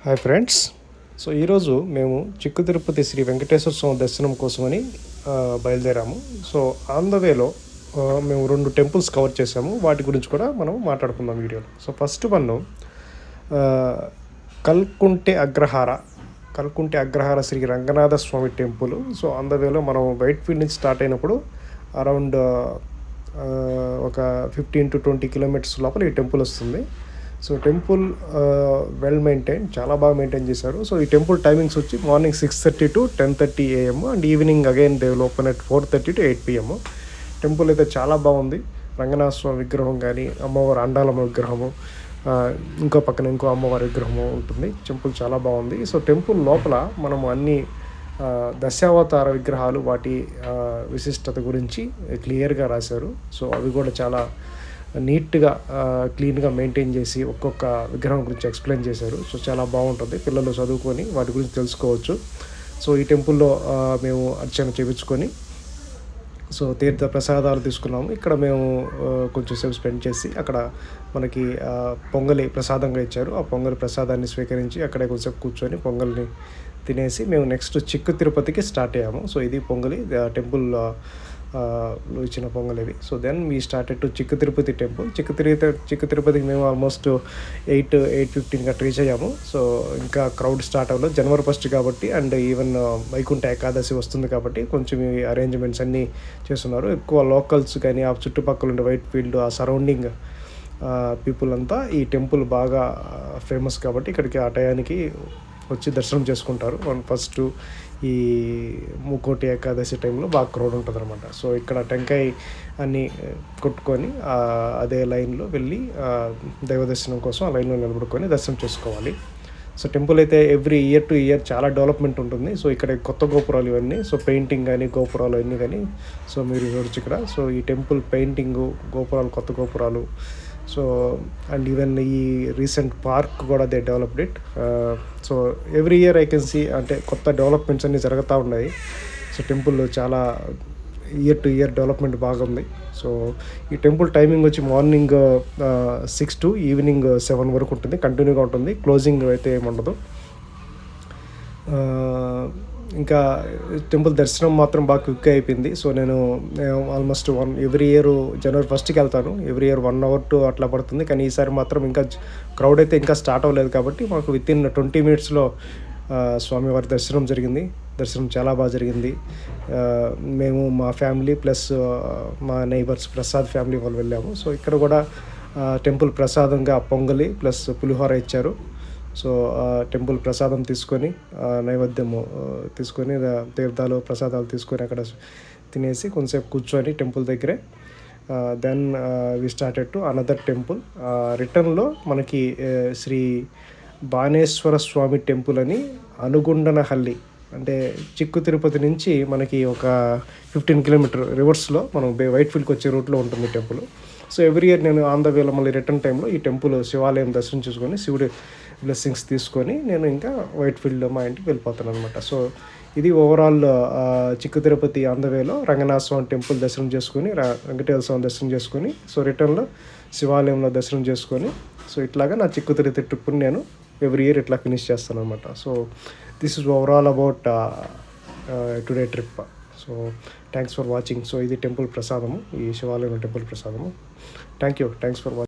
Hi friends. So ఈరోజు మేము చిక్కు తిరుపతి శ్రీ వెంకటేశ్వర స్వామి దర్శనం కోసమని బయలుదేరాము. సో ఆన్ ద వేలో మేము 2 టెంపుల్స్ కవర్ చేసాము. వాటి గురించి కూడా మనం మాట్లాడుకుందాం వీడియోలో. సో ఫస్ట్ వన్ కల్కుంటే Agrahara Sri Ranganatha Swamy temple. So on the వేలో మనం వైట్ ఫీల్డ్ నుంచి స్టార్ట్ అయినప్పుడు అరౌండ్ ఒక 15 to 20 కిలోమీటర్స్ లోపల ఈ టెంపుల్ వస్తుంది. సో టెంపుల్ వెల్ మెయింటైన్, చాలా బాగా మెయింటైన్ చేశారు. సో ఈ టెంపుల్ టైమింగ్స్ వచ్చి morning 6:30 to 10:30 AM and evening again they will open at 4:30 to 8 PM. Temple అయితే చాలా బాగుంది. రంగనాథ స్వామి విగ్రహం కానీ, అమ్మవారి అండాలమ్మ విగ్రహము, ఇంకో పక్కన ఇంకో అమ్మవారి విగ్రహము ఉంటుంది. టెంపుల్ చాలా బాగుంది. సో టెంపుల్ లోపల మనము అన్ని దశావతార విగ్రహాలు, వాటి విశిష్టత గురించి క్లియర్గా రాశారు. సో అవి కూడా చాలా నీట్గా క్లీన్గా మెయింటైన్ చేసి ఒక్కొక్క విగ్రహం గురించి ఎక్స్ప్లెయిన్ చేశారు. సో చాలా బాగుంటుంది, పిల్లలు చదువుకొని వాటి గురించి తెలుసుకోవచ్చు. సో ఈ టెంపుల్లో మేము అర్చన చేయించుకొని సో తీర్థ ప్రసాదాలు తీసుకున్నాము. ఇక్కడ మేము కొంచెం సేపు స్పెండ్ చేసి అక్కడ మనకి పొంగలి ప్రసాదంగా ఇచ్చారు. ఆ పొంగలి ప్రసాదాన్ని స్వీకరించి అక్కడే కొంచెంసేపు కూర్చొని పొంగల్ని తినేసి మేము నెక్స్ట్ చిక్కు తిరుపతికి స్టార్ట్ అయ్యాము. సో ఇది పొంగలి టెంపుల్ ఇచ్చిన పొంగల్ ఇది. So then we started to Chikku Tirupati temple. Chikku తిరుపతికి మేము ఆల్మోస్ట్ 8:15 రీచ్ అయ్యాము. సో ఇంకా క్రౌడ్ స్టార్ట్ అవ్వలేదు, January 1 కాబట్టి, అండ్ ఈవెన్ వైకుంఠ ఏకాదశి వస్తుంది కాబట్టి కొంచెం ఈ అరేంజ్మెంట్స్ అన్నీ చేస్తున్నారు. ఎక్కువ లోకల్స్ కానీ, ఆ చుట్టుపక్కల ఉండే వైట్ ఫీల్డ్, ఆ సరౌండింగ్ పీపుల్ అంతా ఈ టెంపుల్ బాగా ఫేమస్ కాబట్టి ఇక్కడికి ఆ టయానికి వచ్చి దర్శనం చేసుకుంటారు. ఫస్ట్ ఈ ముక్కోటి ఏకాదశి టైంలో బాగా క్రౌడ్ ఉంటుంది అనమాట. సో ఇక్కడ టెంకాయ అన్నీ కొట్టుకొని అదే లైన్లో వెళ్ళి దైవ దర్శనం కోసం ఆ లైన్లో నిలబడుకొని దర్శనం చేసుకోవాలి. సో టెంపుల్ అయితే ఎవ్రీ ఇయర్ టు ఇయర్ చాలా డెవలప్మెంట్ ఉంటుంది. సో ఇక్కడ కొత్త గోపురాలు ఇవన్నీ, సో పెయింటింగ్ కానీ గోపురాలు అన్నీ కానీ సో మీరు చూడొచ్చు ఇక్కడ. సో ఈ టెంపుల్ పెయింటింగు, గోపురాలు, కొత్త గోపురాలు, సో అండ్ ఈవెన్ ఈ రీసెంట్ పార్క్ కూడా they developed it. So every year I can see, అంటే కొత్త డెవలప్మెంట్స్ అన్నీ జరుగుతూ ఉన్నాయి. సో టెంపుల్ చాలా ఇయర్ టు ఇయర్ డెవలప్మెంట్ బాగుంది. సో ఈ టెంపుల్ టైమింగ్ వచ్చి మార్నింగ్ 6 to ఈవినింగ్ 7 వరకు ఉంటుంది, కంటిన్యూగా ఉంటుంది. క్లోజింగ్ అయితే ఏముండదు. ఇంకా టెంపుల్ దర్శనం మాత్రం బాగా క్విక్గా అయిపోయింది. సో నేను ఆల్మోస్ట్ ఎవ్రీ ఇయర్ January 1కి వెళ్తాను. ఎవ్రీ ఇయర్ 1 hour to అట్లా పడుతుంది. కానీ ఈసారి మాత్రం ఇంకా క్రౌడ్ అయితే ఇంకా స్టార్ట్ అవ్వలేదు కాబట్టి మాకు వితిన్ 20 minutesలో స్వామివారి దర్శనం జరిగింది. దర్శనం చాలా బాగా జరిగింది. మేము మా ఫ్యామిలీ ప్లస్ మా నైబర్స్ ప్రసాద్ ఫ్యామిలీ వాళ్ళు వెళ్ళాము. సో ఇక్కడ కూడా టెంపుల్ ప్రసాదంగా పొంగలి ప్లస్ పులిహోర ఇచ్చారు. సో టెంపుల్ ప్రసాదం తీసుకొని, నైవేద్యము తీసుకొని, తీర్థాలు ప్రసాదాలు తీసుకొని అక్కడ తినేసి కొంచెంసేపు కూర్చొని టెంపుల్ దగ్గరే then we started to another temple. రిటర్న్లో మనకి శ్రీ బాణేశ్వర స్వామి టెంపుల్ అని అనుగుండనహల్లి, అంటే చిక్కు తిరుపతి నుంచి మనకి ఒక 15 kilometer రివర్స్లో మనం వైట్ ఫీల్డ్కి వచ్చే రూట్లో ఉంటుంది టెంపుల్. సో ఎవ్రీ ఇయర్ నేను ఆన్ ద వేలో మళ్ళీ రిటర్న్ టైంలో ఈ టెంపుల్ శివాలయం దర్శనం చేసుకొని శివుడి బ్లెస్సింగ్స్ తీసుకొని నేను ఇంకా వైట్ ఫీల్డ్లో మా ఇంటికి వెళ్ళిపోతాను అనమాట. సో ఇది ఓవరాల్ చిక్కు తిరుపతి ఆన్ ద వేలో రంగనాథ స్వామి టెంపుల్ దర్శనం చేసుకొని, వెంకటేశ్వర స్వామి దర్శనం చేసుకొని, సో రిటర్న్లో శివాలయంలో దర్శనం చేసుకొని, సో ఇట్లాగా నా చిక్కు తిరుపతి ట్రిప్ని నేను ఎవ్రీ ఇయర్ ఇట్లా ఫినిష్ చేస్తాను అనమాట. So this is overall about today trip. So thanks for watching. So ఇది టెంపుల్ ప్రసాదము, ఈ శివాలయం టెంపుల్ ప్రసాదము. Thanks for watching.